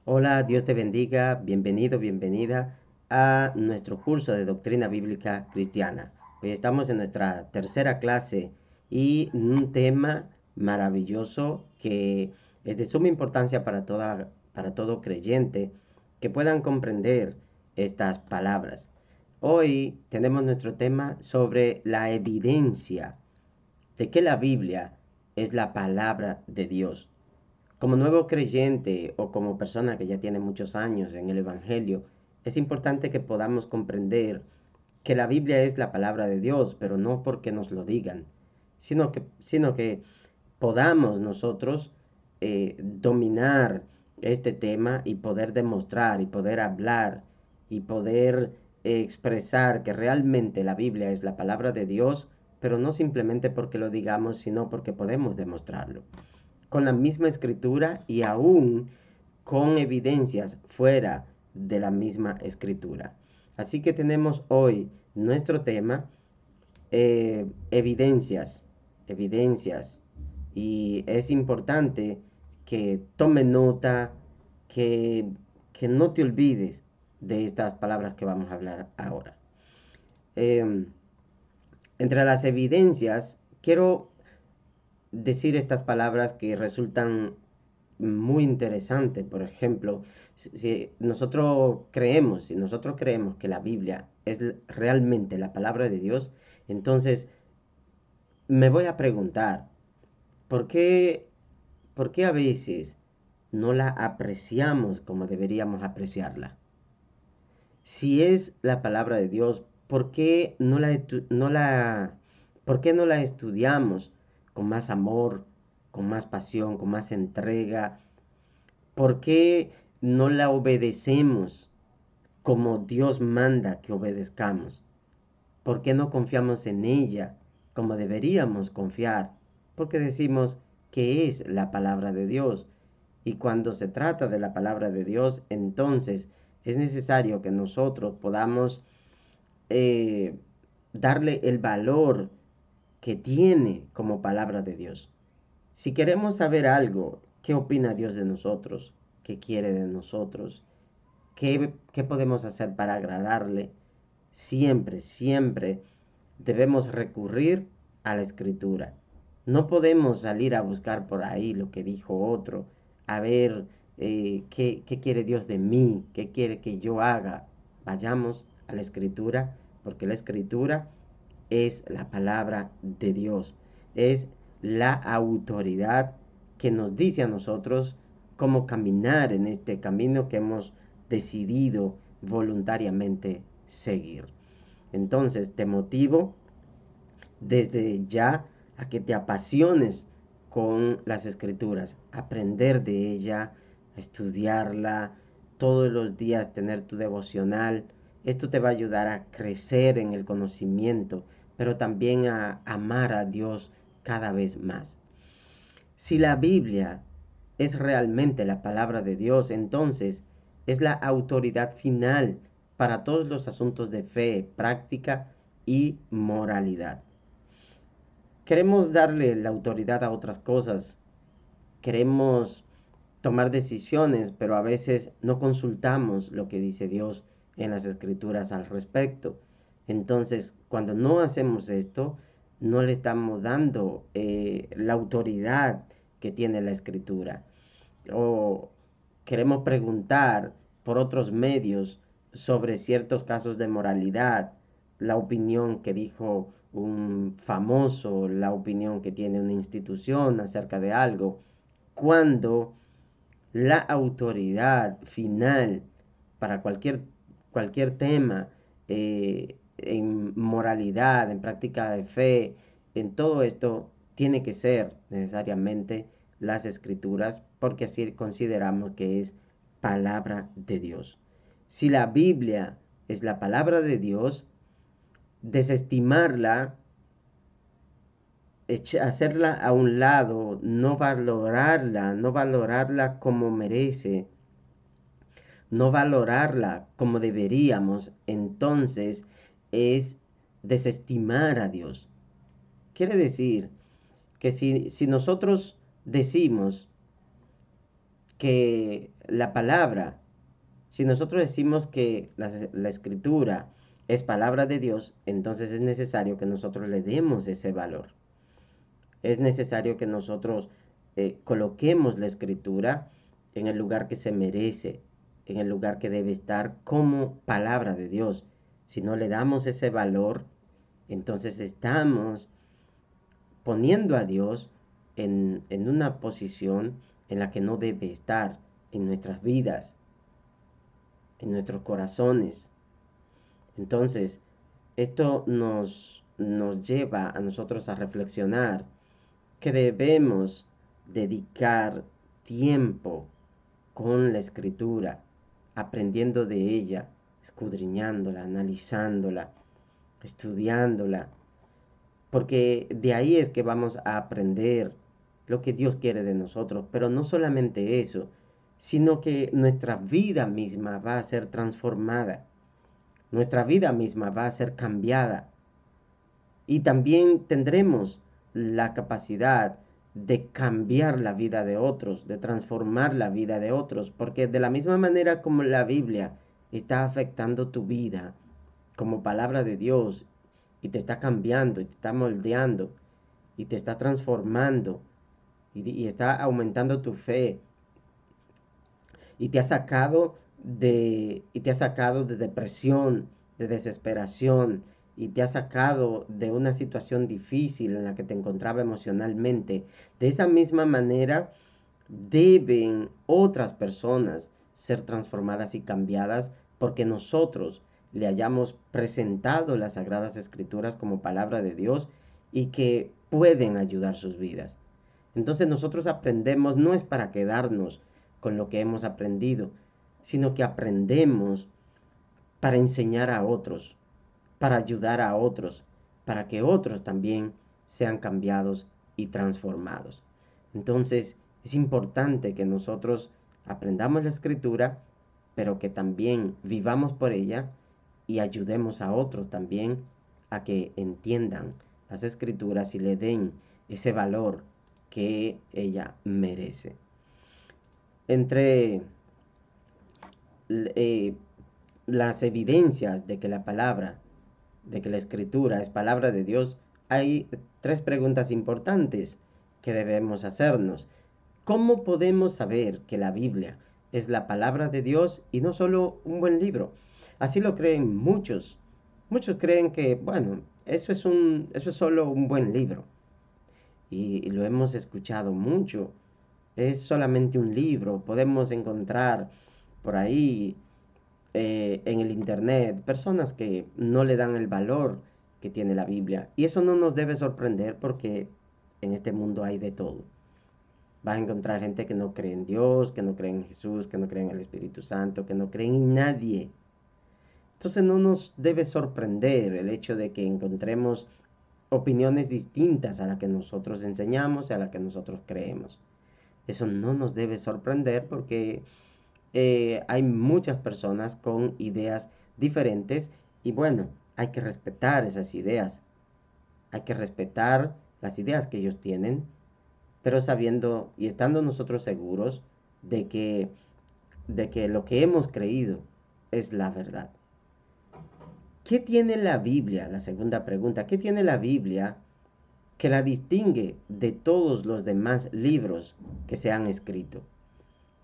Hola, Dios te bendiga, bienvenido, bienvenida a nuestro curso de Doctrina Bíblica Cristiana. Hoy estamos en nuestra tercera clase y un tema maravilloso que es de suma importancia para todo creyente que puedan comprender estas palabras. Hoy tenemos nuestro tema sobre la evidencia de que la Biblia es la palabra de Dios. Como nuevo creyente o como persona que ya tiene muchos años en el Evangelio, es importante que podamos comprender que la Biblia es la palabra de Dios, pero no porque nos lo digan, sino que podamos nosotros dominar este tema y poder demostrar y poder hablar y poder expresar que realmente la Biblia es la palabra de Dios, pero no simplemente porque lo digamos, sino porque podemos demostrarlo con la misma escritura y aún con evidencias fuera de la misma escritura. Así que tenemos hoy nuestro tema, evidencias, evidencias. Y es importante que tome nota, que, que no te olvides de estas palabras que vamos a hablar ahora. Eh, Entre las evidencias, quiero decir estas palabras que resultan muy interesantes. Por ejemplo, si nosotros creemos que la Biblia es realmente la palabra de Dios, entonces me voy a preguntar, ¿por qué, ¿por qué a veces no la apreciamos como deberíamos apreciarla? Si es la palabra de Dios, ¿por qué no la estudiamos con más amor, con más pasión, con más entrega? ¿Por qué no la obedecemos como Dios manda que obedezcamos? ¿Por qué no confiamos en ella como deberíamos confiar? Porque decimos que es la palabra de Dios. Y cuando se trata de la palabra de Dios, entonces es necesario que nosotros podamos eh, darle el valor que tiene como palabra de Dios. Si queremos saber algo, ¿qué opina Dios de nosotros? ¿Qué quiere de nosotros? ¿Qué podemos hacer para agradarle? Siempre, siempre debemos recurrir a la escritura. No podemos salir a buscar por ahí lo que dijo otro, a ver qué quiere Dios de mí, qué quiere que yo haga. Vayamos a la escritura, porque la escritura es la palabra de Dios, es la autoridad que nos dice a nosotros cómo caminar en este camino que hemos decidido voluntariamente seguir. Entonces te motivo desde ya a que te apasiones con las escrituras, aprender de ella, estudiarla, todos los días tener tu devocional. Esto te va a ayudar a crecer en el conocimiento, pero también a amar a Dios cada vez más. Si la Biblia es realmente la palabra de Dios, entonces es la autoridad final para todos los asuntos de fe, práctica y moralidad. Queremos darle la autoridad a otras cosas, queremos tomar decisiones, pero a veces no consultamos lo que dice Dios en las escrituras al respecto. Entonces, cuando no hacemos esto, no le estamos dando la autoridad que tiene la escritura. O queremos preguntar por otros medios sobre ciertos casos de moralidad, la opinión que dijo un famoso, la opinión que tiene una institución acerca de algo, cuando la autoridad final para cualquier tema, en moralidad, en práctica de fe, en todo esto, tiene que ser necesariamente las escrituras, porque así consideramos que es palabra de Dios. Si la Biblia es la palabra de Dios, desestimarla, hacerla a un lado, no valorarla como merece, no valorarla como deberíamos, entonces es desestimar a Dios. Quiere decir que si nosotros decimos que la palabra. Si nosotros decimos que la escritura es palabra de Dios, entonces es necesario que nosotros le demos ese valor. Es necesario que nosotros coloquemos la escritura en el lugar que se merece, en el lugar que debe estar como palabra de Dios. Si no le damos ese valor, entonces estamos poniendo a Dios en una posición en la que no debe estar en nuestras vidas, en nuestros corazones. Entonces, esto nos lleva a nosotros a reflexionar que debemos dedicar tiempo con la escritura, aprendiendo de ella, escudriñándola, analizándola, estudiándola, porque de ahí es que vamos a aprender lo que Dios quiere de nosotros, pero no solamente eso, sino que nuestra vida misma va a ser transformada, nuestra vida misma va a ser cambiada y también tendremos la capacidad de cambiar la vida de otros, de transformar la vida de otros, porque de la misma manera como la Biblia está afectando tu vida como palabra de Dios y te está cambiando y te está moldeando y te está transformando y está aumentando tu fe y te ha sacado de depresión, de desesperación y te ha sacado de una situación difícil en la que te encontraba emocionalmente. De esa misma manera deben otras personas ser transformadas y cambiadas porque nosotros le hayamos presentado las Sagradas Escrituras como palabra de Dios y que pueden ayudar sus vidas. Entonces nosotros aprendemos no es para quedarnos con lo que hemos aprendido, sino que aprendemos para enseñar a otros, para ayudar a otros, para que otros también sean cambiados y transformados. Entonces es importante que nosotros aprendamos la escritura, pero que también vivamos por ella y ayudemos a otros también a que entiendan las escrituras y le den ese valor que ella merece. Entre eh, las evidencias de que la palabra, de que la escritura es palabra de Dios, hay tres preguntas importantes que debemos hacernos. ¿Cómo podemos saber que la Biblia es la palabra de Dios y no solo un buen libro? Así lo creen muchos. Muchos creen que, bueno, eso es solo un buen libro. Y lo hemos escuchado mucho. Es solamente un libro. Podemos encontrar por ahí en el internet personas que no le dan el valor que tiene la Biblia. Y eso no nos debe sorprender porque en este mundo hay de todo. Vas a encontrar gente que no cree en Dios, que no cree en Jesús, que no cree en el Espíritu Santo, que no cree en nadie. Entonces no nos debe sorprender el hecho de que encontremos opiniones distintas a la que nosotros enseñamos y a la que nosotros creemos. Eso no nos debe sorprender porque hay muchas personas con ideas diferentes y bueno, hay que respetar esas ideas. Hay que respetar las ideas que ellos tienen, pero sabiendo y estando nosotros seguros de que lo que hemos creído es la verdad. ¿Qué tiene la Biblia? La segunda pregunta, ¿qué tiene la Biblia que la distingue de todos los demás libros que se han escrito?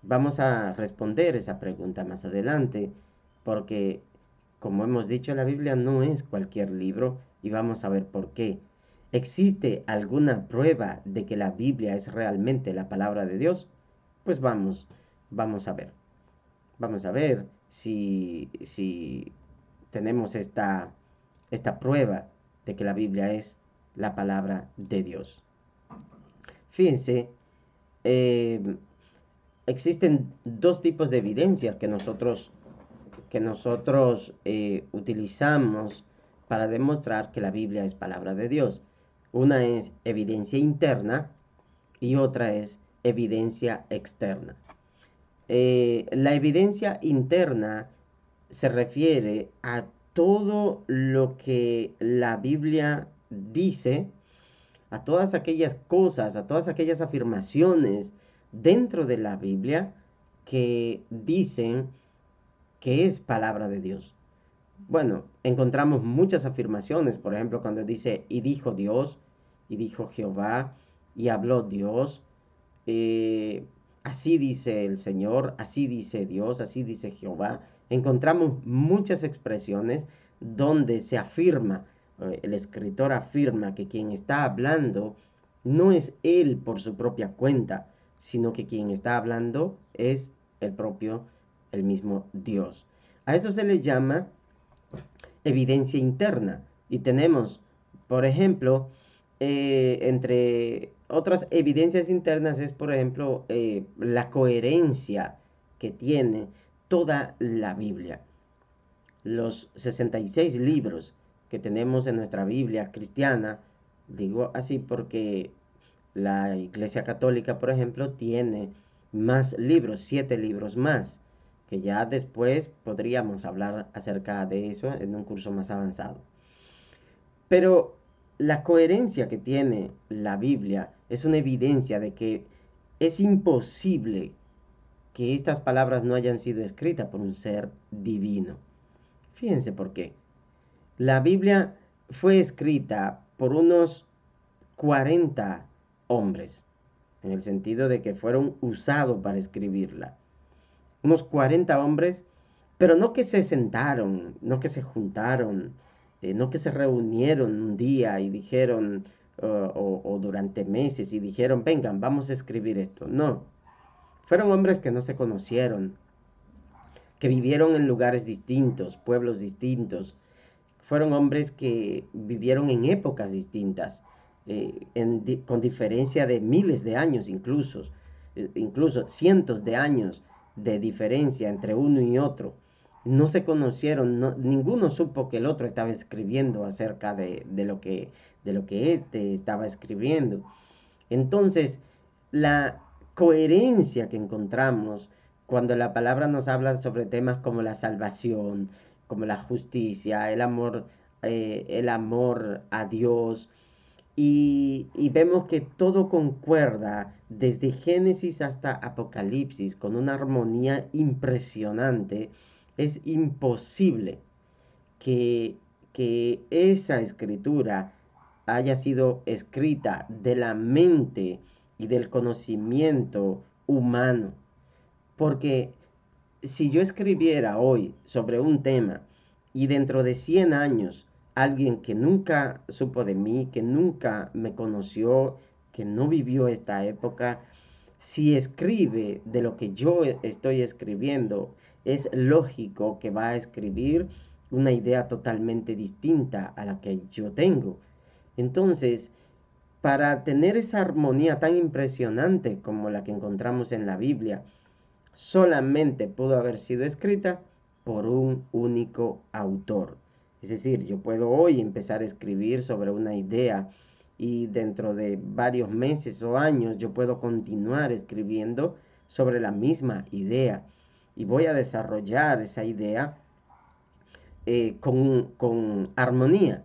Vamos a responder esa pregunta más adelante, porque como hemos dicho, la Biblia no es cualquier libro y vamos a ver por qué. ¿Existe alguna prueba de que la Biblia es realmente la palabra de Dios? Pues vamos a ver. Vamos a ver si tenemos esta prueba de que la Biblia es la palabra de Dios. Fíjense, eh, existen dos tipos de evidencias que nosotros utilizamos para demostrar que la Biblia es palabra de Dios. Una es evidencia interna y otra es evidencia externa. La evidencia interna se refiere a todo lo que la Biblia dice, a todas aquellas cosas, a todas aquellas afirmaciones dentro de la Biblia que dicen que es palabra de Dios. Bueno, encontramos muchas afirmaciones, por ejemplo, cuando dice, y dijo Dios, y dijo Jehová, y habló Dios, eh, así dice el Señor, así dice Dios, así dice Jehová. Encontramos muchas expresiones donde se afirma, el escritor afirma que quien está hablando no es él por su propia cuenta, sino que quien está hablando es el mismo Dios. A eso se le llama evidencia interna. Y tenemos, por ejemplo, entre otras evidencias internas es, por ejemplo, la coherencia que tiene toda la Biblia. Los 66 libros que tenemos en nuestra Biblia cristiana, digo así porque la Iglesia Católica, por ejemplo, tiene más libros, 7 libros más, que ya después podríamos hablar acerca de eso en un curso más avanzado. Pero la coherencia que tiene la Biblia es una evidencia de que es imposible que estas palabras no hayan sido escritas por un ser divino. Fíjense por qué. La Biblia fue escrita por unos 40 hombres, en el sentido de que fueron usados para escribirla. Unos 40 hombres, pero no que se sentaron, no que se juntaron, no que se reunieron un día y dijeron, o durante meses y dijeron, vengan, vamos a escribir esto. No, fueron hombres que no se conocieron, que vivieron en lugares distintos, pueblos distintos. Fueron hombres que vivieron en épocas distintas, con diferencia de miles de años incluso, incluso cientos de años de diferencia entre uno y otro. No se conocieron, ninguno supo que el otro estaba escribiendo acerca de lo que éste estaba escribiendo. Entonces, la coherencia que encontramos cuando la palabra nos habla sobre temas como la salvación, como la justicia, el amor a Dios, y vemos que todo concuerda desde Génesis hasta Apocalipsis con una armonía impresionante. Es imposible que, que esa escritura haya sido escrita de la mente y del conocimiento humano. Porque si yo escribiera hoy sobre un tema y dentro de 100 años alguien que nunca supo de mí, que nunca me conoció, que no vivió esta época, si escribe de lo que yo estoy escribiendo, es lógico que va a escribir una idea totalmente distinta a la que yo tengo. Entonces, para tener esa armonía tan impresionante como la que encontramos en la Biblia, solamente pudo haber sido escrita por un único autor. Es decir, yo puedo hoy empezar a escribir sobre una idea y dentro de varios meses o años yo puedo continuar escribiendo sobre la misma idea y voy a desarrollar esa idea con armonía,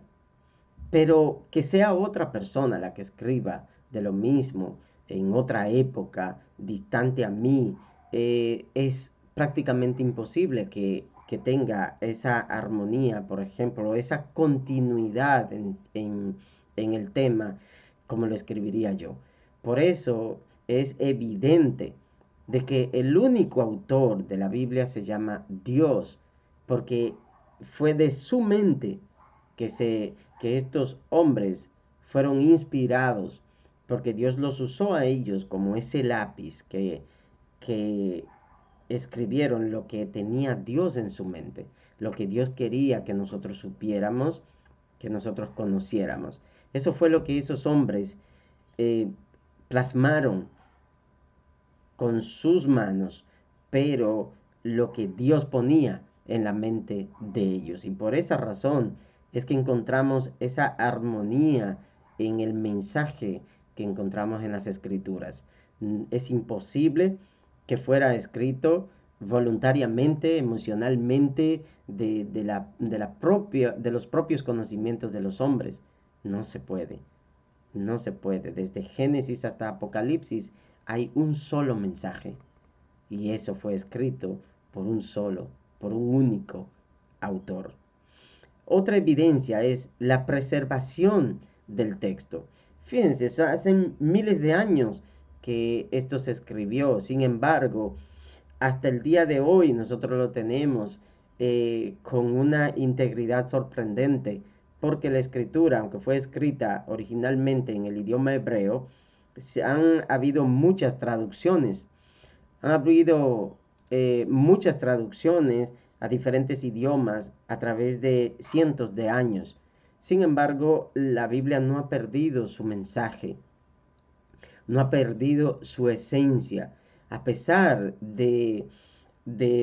pero que sea otra persona la que escriba de lo mismo en otra época distante a mí, es prácticamente imposible que tenga esa armonía, por ejemplo, esa continuidad en el tema como lo escribiría yo. Por eso es evidente de que el único autor de la Biblia se llama Dios, porque fue de su mente que estos hombres fueron inspirados, porque Dios los usó a ellos como ese lápiz que escribieron lo que tenía Dios en su mente, lo que Dios quería que nosotros supiéramos, que nosotros conociéramos. Eso fue lo que esos hombres eh, plasmaron con sus manos, pero lo que Dios ponía en la mente de ellos. Y por esa razón es que encontramos esa armonía en el mensaje que encontramos en las escrituras. Es imposible que fuera escrito voluntariamente, emocionalmente, de los propios conocimientos de los hombres. No se puede. No se puede. Desde Génesis hasta Apocalipsis hay un solo mensaje. y eso fue escrito por un único autor. Otra evidencia es la preservación del texto. Fíjense, hace miles de años que esto se escribió. Sin embargo, hasta el día de hoy nosotros lo tenemos con una integridad sorprendente, porque la escritura, aunque fue escrita originalmente en el idioma hebreo, han habido muchas traducciones. Han habido muchas traducciones a diferentes idiomas a través de cientos de años. Sin embargo, la Biblia no ha perdido su mensaje, no ha perdido su esencia, a pesar de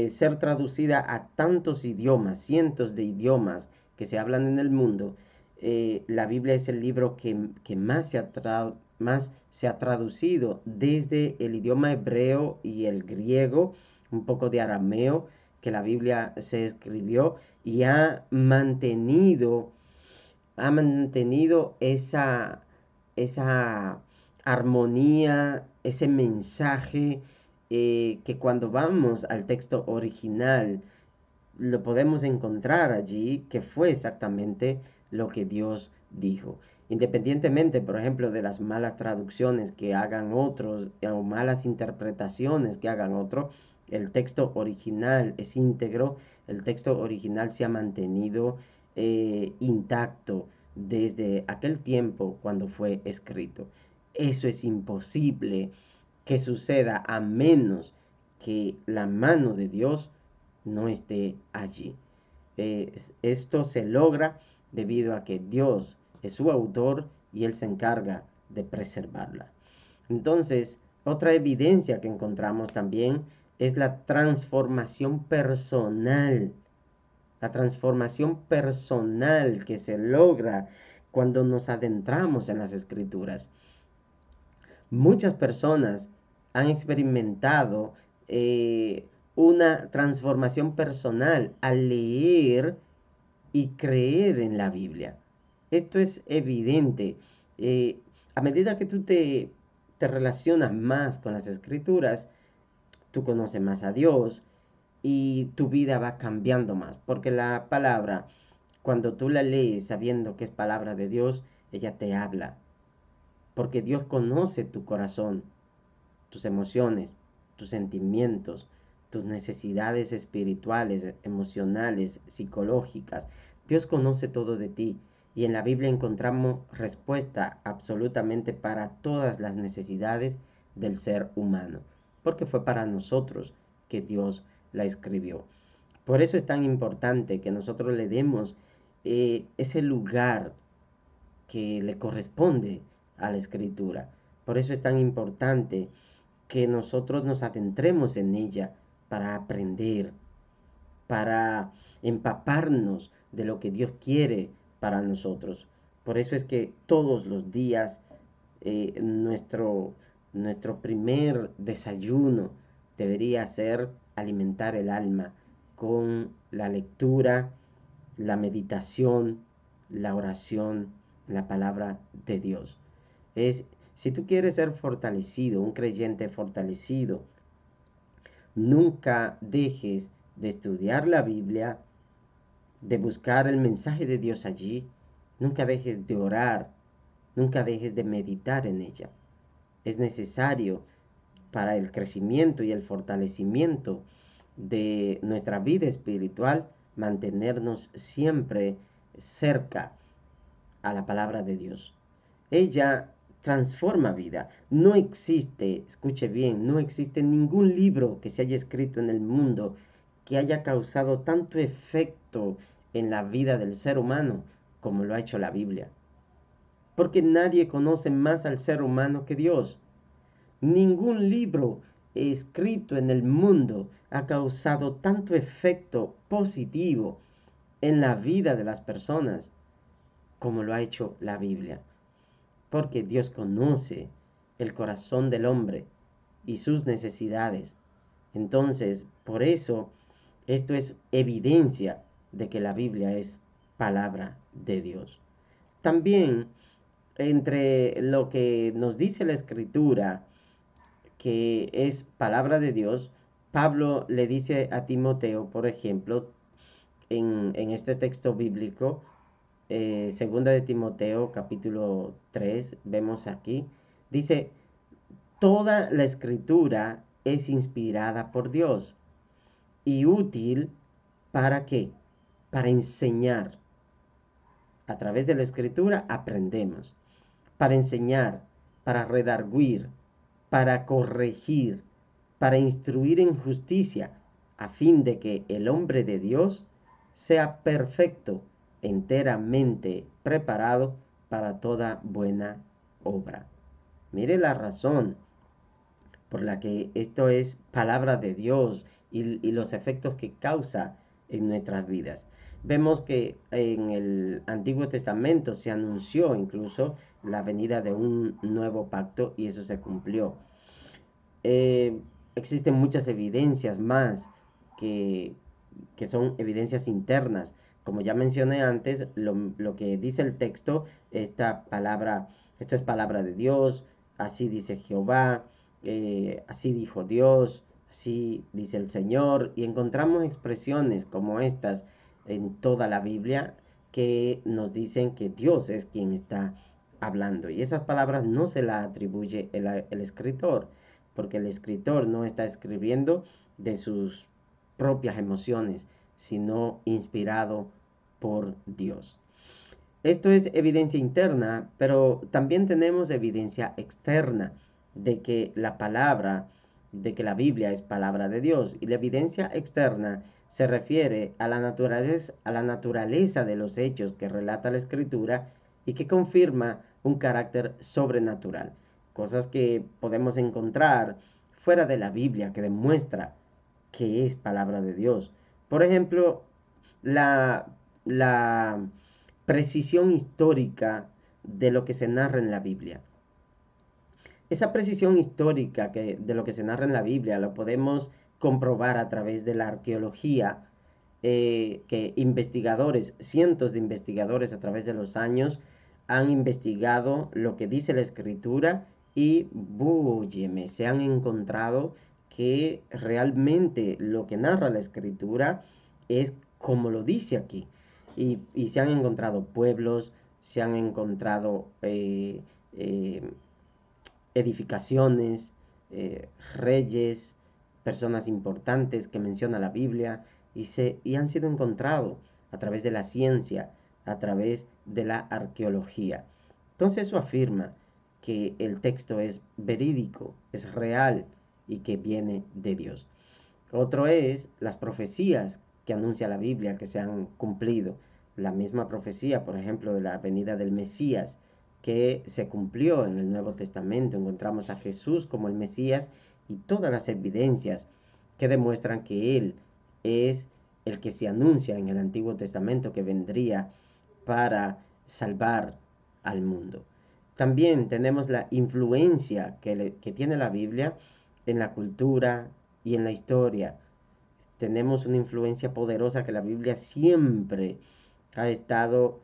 ser traducida a tantos idiomas, cientos de idiomas que se hablan en el mundo. La Biblia es el libro que más se ha traducido desde el idioma hebreo y el griego, un poco de arameo, que la Biblia se escribió y ha mantenido esa armonía, ese mensaje que cuando vamos al texto original lo podemos encontrar allí, que fue exactamente lo que Dios dijo. Independientemente, por ejemplo, de las malas traducciones que hagan otros o malas interpretaciones que hagan otros, el texto original es íntegro, el texto original se ha mantenido intacto desde aquel tiempo cuando fue escrito. Eso es imposible que suceda a menos que la mano de Dios no esté allí. Esto se logra debido a que Dios es su autor y Él se encarga de preservarla. Entonces, otra evidencia que encontramos también es la transformación personal que se logra cuando nos adentramos en las escrituras. Muchas personas han experimentado una transformación personal al leer y creer en la Biblia. Esto es evidente. A medida que te relacionas más con las escrituras, tú conoces más a Dios y tu vida va cambiando más. Porque la palabra, cuando tú la lees sabiendo que es palabra de Dios, ella te habla. Porque Dios conoce tu corazón, tus emociones, tus sentimientos, tus necesidades espirituales, emocionales, psicológicas. Dios conoce todo de ti y en la Biblia encontramos respuesta absolutamente para todas las necesidades del ser humano, porque fue para nosotros que Dios la escribió. Por eso es tan importante que nosotros le demos ese lugar que le corresponde a la escritura. Por eso es tan importante que nosotros nos adentremos en ella para aprender, para empaparnos de lo que Dios quiere para nosotros. Por eso es que todos los días nuestro primer desayuno debería ser alimentar el alma con la lectura, la meditación, la oración, la palabra de Dios. Si tú quieres ser fortalecido, un creyente fortalecido, nunca dejes de estudiar la Biblia, de buscar el mensaje de Dios allí, nunca dejes de orar, nunca dejes de meditar en ella. Es necesario para el crecimiento y el fortalecimiento de nuestra vida espiritual mantenernos siempre cerca a la palabra de Dios. Ella transforma vida. No existe, escuche bien, no existe ningún libro que se haya escrito en el mundo que haya causado tanto efecto en la vida del ser humano como lo ha hecho la Biblia. Porque nadie conoce más al ser humano que Dios. Ningún libro escrito en el mundo ha causado tanto efecto positivo en la vida de las personas como lo ha hecho la Biblia. Porque Dios conoce el corazón del hombre y sus necesidades. Entonces, por eso, esto es evidencia de que la Biblia es palabra de Dios. También, entre lo que nos dice la Escritura, que es palabra de Dios, Pablo le dice a Timoteo, por ejemplo, en este texto bíblico, segunda de Timoteo, capítulo 3, vemos aquí, dice, toda la escritura es inspirada por Dios y útil para qué? Para enseñar. A través de la escritura aprendemos. Para enseñar, para redarguir, para corregir, para instruir en justicia, a fin de que el hombre de Dios sea perfecto, enteramente preparado para toda buena obra. Mire la razón por la que esto es palabra de Dios y los efectos que causa en nuestras vidas. Vemos que en el Antiguo Testamento se anunció incluso la venida de un nuevo pacto y eso se cumplió. Eh, Existen muchas evidencias más que, que son evidencias internas. Como ya mencioné antes, lo que dice el texto, esto es palabra de Dios, así dice Jehová, así dijo Dios, así dice el Señor, y encontramos expresiones como estas en toda la Biblia que nos dicen que Dios es quien está hablando. Y esas palabras no se las atribuye el escritor, porque el escritor no está escribiendo de sus propias emociones, sino inspirado por Dios. Esto es evidencia interna, pero también tenemos evidencia externa de que la palabra, de que la Biblia es palabra de Dios. Y la evidencia externa se refiere a la naturaleza de los hechos que relata la Escritura y que confirma un carácter sobrenatural. Cosas que podemos encontrar fuera de la Biblia que demuestra que es palabra de Dios. Por ejemplo, la, la precisión histórica de lo que se narra en la Biblia. Esa precisión histórica de lo que se narra en la Biblia lo podemos comprobar a través de la arqueología, que investigadores, cientos de investigadores a través de los años han investigado lo que dice la escritura y, búyeme, se han encontrado que realmente lo que narra la escritura es como lo dice aquí. Y se han encontrado pueblos, se han encontrado eh, edificaciones, reyes, personas importantes que menciona la Biblia y han sido encontrados a través de la ciencia, a través de la arqueología. Entonces eso afirma que el texto es verídico, es real y que viene de Dios. Otro es las profecías que anuncia la Biblia que se han cumplido. La misma profecía, por ejemplo, de la venida del Mesías, que se cumplió en el Nuevo Testamento. Encontramos a Jesús como el Mesías y todas las evidencias que demuestran que Él es el que se anuncia en el Antiguo Testamento que vendría para salvar al mundo. También tenemos la influencia que tiene la Biblia en la cultura y en la historia. Tenemos una influencia poderosa que la Biblia siempre ha estado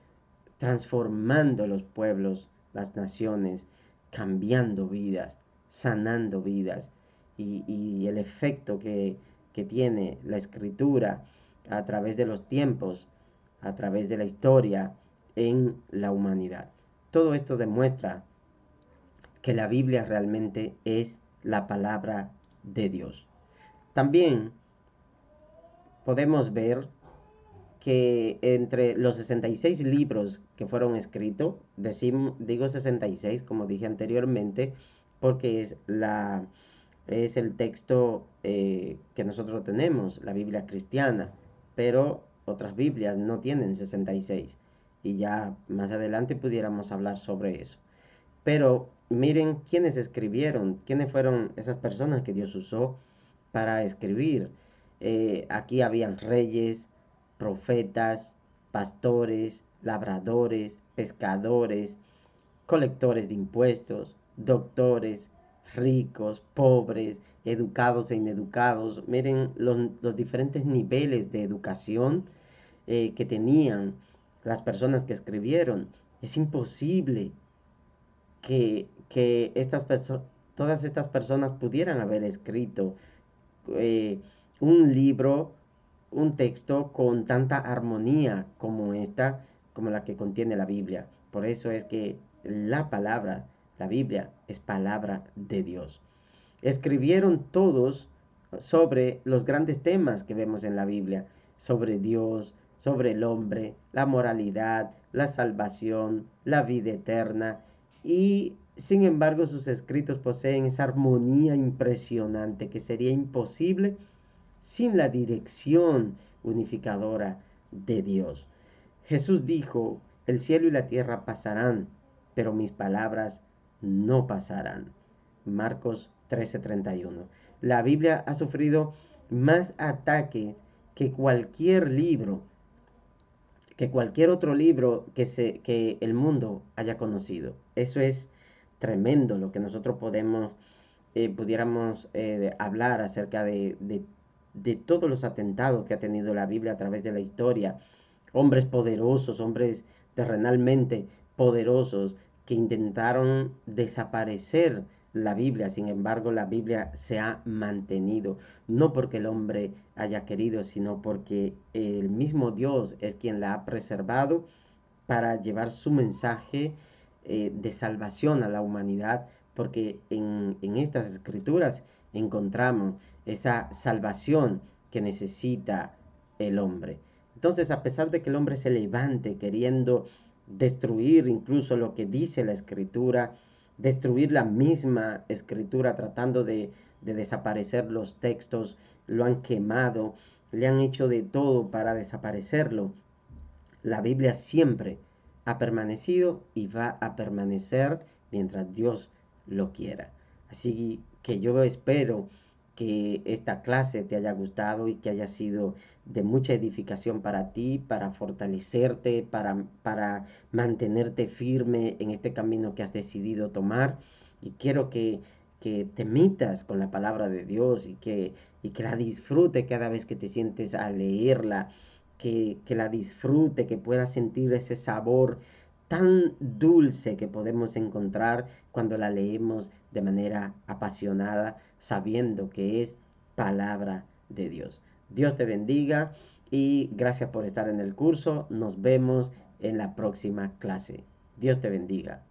transformando los pueblos, las naciones, cambiando vidas, sanando vidas. Y el efecto que tiene la escritura a través de los tiempos, a través de la historia en la humanidad. Todo esto demuestra que la Biblia realmente es la palabra de Dios. También podemos ver que entre los 66 libros que fueron escritos, digo 66 como dije anteriormente, porque es el texto que nosotros tenemos, la Biblia cristiana, pero otras Biblias no tienen 66 y ya más adelante pudiéramos hablar sobre eso. Pero miren quiénes escribieron, quiénes fueron esas personas que Dios usó para escribir. Aquí habían reyes, profetas, pastores, labradores, pescadores, colectores de impuestos, doctores, ricos, pobres, educados e ineducados. Miren los diferentes niveles de educación que tenían las personas que escribieron. Es imposible que todas estas personas pudieran haber escrito eh, un libro, un texto con tanta armonía como la que contiene la Biblia. Por eso es que la palabra, la Biblia, es palabra de Dios. Escribieron todos sobre los grandes temas que vemos en la Biblia, sobre Dios, sobre el hombre, la moralidad, la salvación, la vida eterna, y sin embargo sus escritos poseen esa armonía impresionante que sería imposible sin la dirección unificadora de Dios. Jesús dijo, el cielo y la tierra pasarán, pero mis palabras no pasarán. Marcos 13:31. La Biblia ha sufrido más ataques que cualquier libro, que cualquier otro libro que el mundo haya conocido. Eso es tremendo lo que nosotros pudiéramos hablar acerca de todos los atentados que ha tenido la Biblia a través de la historia. Hombres poderosos, hombres terrenalmente poderosos que intentaron desaparecer la Biblia. Sin embargo, la Biblia se ha mantenido, no porque el hombre haya querido, sino porque el mismo Dios es quien la ha preservado para llevar su mensaje de salvación a la humanidad, porque en estas escrituras encontramos esa salvación que necesita el hombre. Entonces, a pesar de que el hombre se levante queriendo destruir incluso lo que dice la escritura, destruir la misma escritura, tratando de desaparecer los textos, lo han quemado, le han hecho de todo para desaparecerlo. La Biblia siempre ha permanecido y va a permanecer mientras Dios lo quiera. Así que yo espero que esta clase te haya gustado y que haya sido de mucha edificación para ti, para fortalecerte, para mantenerte firme en este camino que has decidido tomar. Y quiero que te metas con la palabra de Dios y que la disfrute cada vez que te sientes a leerla, que la disfrute, que pueda sentir ese sabor tan dulce que podemos encontrar cuando la leemos de manera apasionada, sabiendo que es palabra de Dios. Dios te bendiga y gracias por estar en el curso. Nos vemos en la próxima clase. Dios te bendiga.